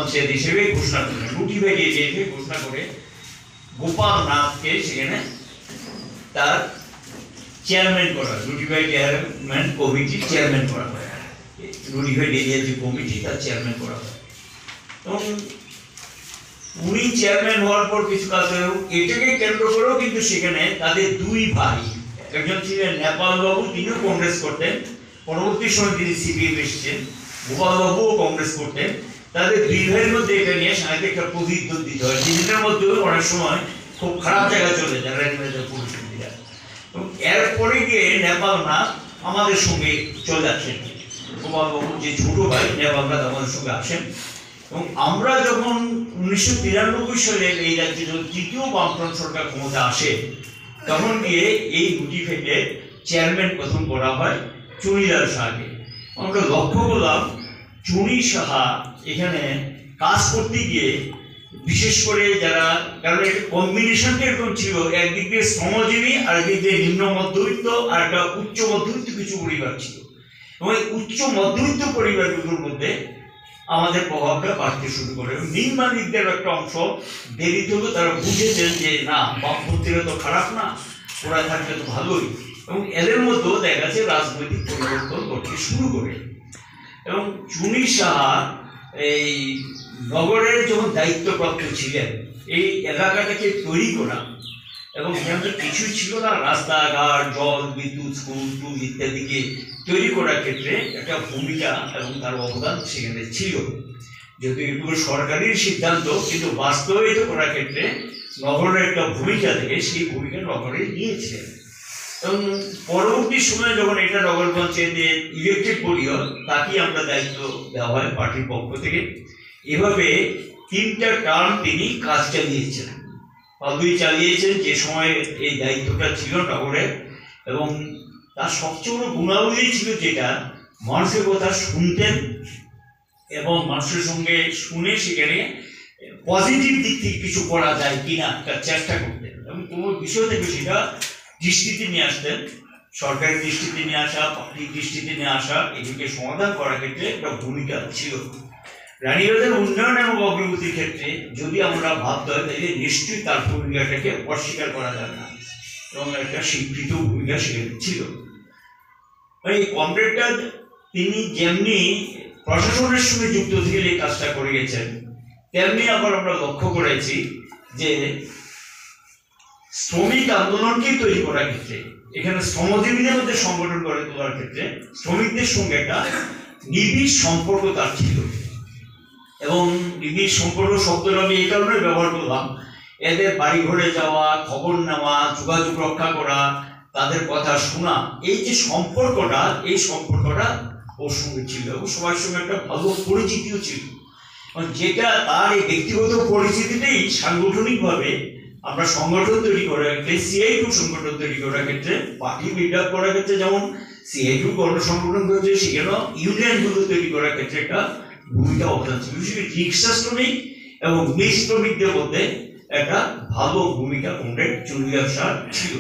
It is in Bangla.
পঞ্চায়েত হিসেবে ঘোষণা করলেন, নোটিফাই দিয়েছে ঘোষণা করে গোপাল নাথকে সেখানে তার চেয়ারম্যান করা, নোটিফাই চেয়ারম্যান কমিটির চেয়ারম্যান করা হয়, নোটিফাই যে কমিটি তার চেয়ারম্যান করা হয়। এবং উনি চেয়ারম্যান হওয়ার পর কিছু কাজ এটাকে কেন্দ্র করেও কিন্তু সেখানে তাদের দুই ভাই, একজন ছিলেন নেপাল বাবু, তিনিও কংগ্রেস করতেন, পরবর্তী সময় তিনি সিপিএম এসেছেন, গোপাল বাবুও কংগ্রেস করতেন। তাদের দুই ভাইয়ের মধ্যে এটা নিয়ে সাহিত্যে একটা প্রতিদ্বন্দ্বিতা হয়, নিজেদের মধ্যে অনেক সময় খুব খারাপ জায়গায় চলে যায় রাজনীতির পরিস্থিতিটা। এবং এরপরে গিয়ে নেপাল নাথ আমাদের সঙ্গে চলে আসেন, গোপাল বাবুর যে ছোট ভাই নেপাল নাথ আমাদের সঙ্গে আসেন। এবং আমরা যখন 1993 সালে এই রাজ্যে যখন তৃতীয় বামফ্রন্ট সরকার ক্ষমতা আসে, তখন গিয়ে এই নোটিফাইয়ের চেয়ারম্যান প্রথম করা হয় চুনিলাল শাহকে। আমরা লক্ষ্য করলাম চুনি সাহা এখানে কাজ করতে গিয়ে বিশেষ করে যারা, কারণ একটা কম্বিনেশনটা এরকম ছিল, একদিক দিয়ে শ্রমজীবী আর একদিক দিয়ে নিম্ন মধ্যবিত্ত আর একটা উচ্চ মধ্যবিত্ত কিছু পরিবার ছিল। এবং এই উচ্চ মধ্যবিত্ত পরিবারগুলোর মধ্যে আমাদের প্রভাবটা বাড়তে শুরু করে। নিম্নাদিকদের একটা অংশ দেরিতে হলো তারা বুঝেছেন যে না, বামপন্থীরা তো খারাপ না, ওরা থাকলে তো ভালোই। এবং এদের মধ্যেও দেখা যাচ্ছে রাজনৈতিক পরিবর্তন করতে শুরু করে। এবং চুনি সাহা এই নগরের যখন দায়িত্বপ্রাপ্ত ছিলেন, এই এলাকাটাকে তৈরি করা, এবং এখানে কিছুই ছিল না, রাস্তাঘাট, জল, বিদ্যুৎ, স্কুল টুল ইত্যাদিকে তৈরি করার ক্ষেত্রে একটা ভূমিকা এবং তার অবদান সেখানে ছিল। যেহেতু এগুলো সরকারি সিদ্ধান্ত, কিন্তু বাস্তবায়িত করার ক্ষেত্রে নগরের একটা ভূমিকা থেকে সেই ভূমিকা নগরে নিয়েছিলেন। এবং পরবর্তী সময়ে যখন এটা নগর পঞ্চায়েতের ইলেক্টেড বডি হয়, তাকেই আমরা দায়িত্ব দেওয়া হয় পার্টির পক্ষ থেকে। এভাবে 3টা টার্ম তিনি কাজ চালিয়েছেন, ভালোই চালিয়েছেন যে সময় এই দায়িত্বটা ছিল নগরে। এবং তার সবচেয়ে বড় গুণাবলী ছিল যেটা, মানুষের কথা শুনতেন এবং মানুষের সঙ্গে শুনে সেখানে পজিটিভ দিক থেকে কিছু করা যায় কিনা তার চেষ্টা করতেন। এবং কোনো বিষয় থেকে সেটা দৃষ্টিতে নিয়ে আসতেন, সরকারের দৃষ্টিতে নিয়ে আসা, পার্টির দৃষ্টিতে নিয়ে আসা, এগুলিকে সমাধান করার ক্ষেত্রে একটা ভূমিকা ছিল। রানীবাজার উন্নয়ন এবং অগ্রগতির ক্ষেত্রে যদি আমরা ভাবতে হয়, তাহলে নিশ্চয়ই তার ভূমিকাটাকে অস্বীকার করা যাবে না, এবং একটা স্বীকৃত ভূমিকা সেখানে ছিল। এই কমরেডটা তিনি যেমনি প্রশাসনের সঙ্গে যুক্ত থেকে এই কাজটা করে গেছেন, তেমনি আবার আমরা লক্ষ্য করেছি যে শ্রমিক আন্দোলনকে তৈরি করার ক্ষেত্রে, এখানে শ্রমজীবীদের মধ্যে সংগঠন গড়ে তোলার ক্ষেত্রে শ্রমিকদের সঙ্গে একটা নিবিড় সম্পর্ক তার ছিল। এবং নিবিড় সম্পর্ক শব্দটা আমি এই কারণে ব্যবহার করলাম, এদের বাড়ি ঘরে যাওয়া, খবর নেওয়া, যোগাযোগ রক্ষা করা, তাদের কথা শোনা, এই যে সম্পর্কটা, এই সম্পর্কটা ওর সঙ্গে ছিল। এবং সবার সঙ্গে একটা ভালো পরিচিতিও ছিল, যেটা তার এই ব্যক্তিগত পরিচিতিটাই সাংগঠনিকভাবে আমরা সংগঠন তৈরি করার ক্ষেত্রে, CI2 সংগঠন তৈরি করার ক্ষেত্রে, পার্টি বিল্ড আপ করার ক্ষেত্রে যেমন CI2 গণসংগঠন করেছে, সেখানেও ইউনিয়নগুলো তৈরি করার ক্ষেত্রে একটা ভূমিকা অবদান ছিল। বিশেষ রিক্সা শ্রমিক এবং মিল শ্রমিকদের মধ্যে একটা ভালো ভূমিকা কমরেড চুনিলাল শাহর ছিল।